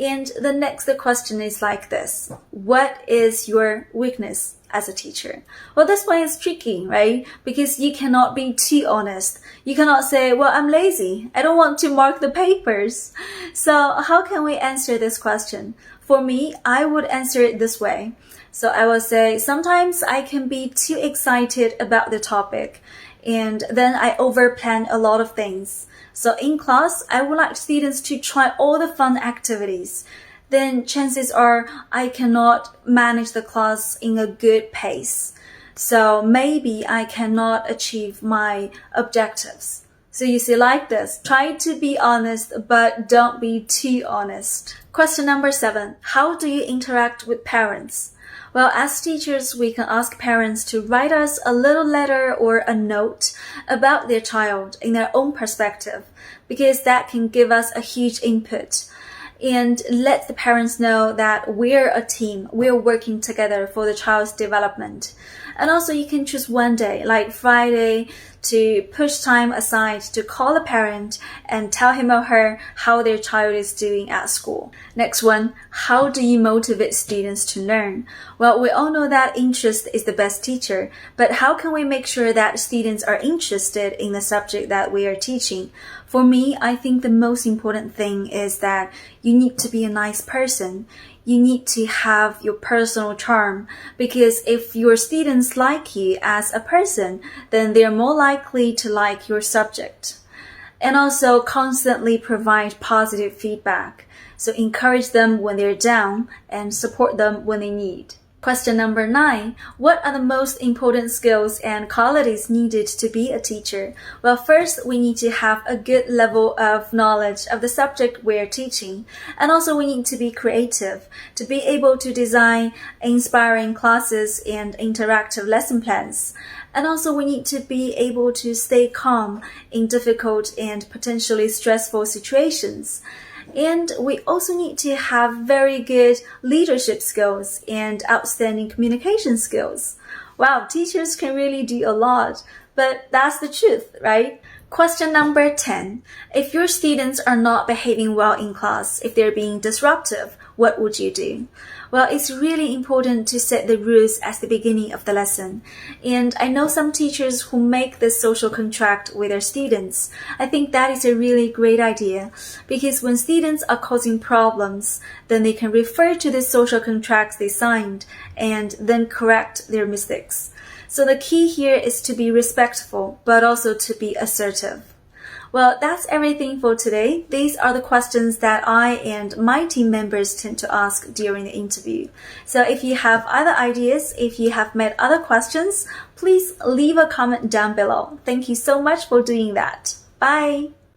And the next question is like this. What is your weakness as a teacher? Well, this one is tricky, right? Because you cannot be too honest. You cannot say, well, I'm lazy. I don't want to mark the papers. So how can we answer this question? For me, I would answer it this way. So I will say, sometimes I can be too excited about the topic, and then I overplan a lot of things. So in class, I would like students to try all the fun activities. Then chances are I cannot manage the class in a good pace. So maybe I cannot achieve my objectives. So you see, like this, try to be honest, but don't be too honest. Question number 7. How do you interact with parents? Well, as teachers, we can ask parents to write us a little letter or a note about their child in their own perspective, because that can give us a huge input. And let the parents know that we're a team, we're working together for the child's development. And also you can choose one day, like Friday, to push time aside to call a parent and tell him or her how their child is doing at school. Next one, how do you motivate students to learn? Well, we all know that interest is the best teacher, but how can we make sure that students are interested in the subject that we are teaching? For me, I think the most important thing is that you need to be a nice person. You need to have your personal charm, because if your students like you as a person, then they're more likely to like your subject. And also constantly provide positive feedback. So encourage them when they're down and support them when they need. Question number 9. What are the most important skills and qualities needed to be a teacher? Well, first, we need to have a good level of knowledge of the subject we're teaching. And also, we need to be creative to be able to design inspiring classes and interactive lesson plans. And also, we need to be able to stay calm in difficult and potentially stressful situations. And we also need to have very good leadership skills and outstanding communication skills. Wow, teachers can really do a lot, but that's the truth, right? Question number 10. If your students are not behaving well in class, if they're being disruptive, what would you do? Well, it's really important to set the rules at the beginning of the lesson. And I know some teachers who make this social contract with their students. I think that is a really great idea, because when students are causing problems, then they can refer to the social contracts they signed and then correct their mistakes. So the key here is to be respectful, but also to be assertive. Well, that's everything for today. These are the questions that I and my team members tend to ask during the interview. So if you have other ideas, if you have met other questions, please leave a comment down below. Thank you so much for doing that. Bye!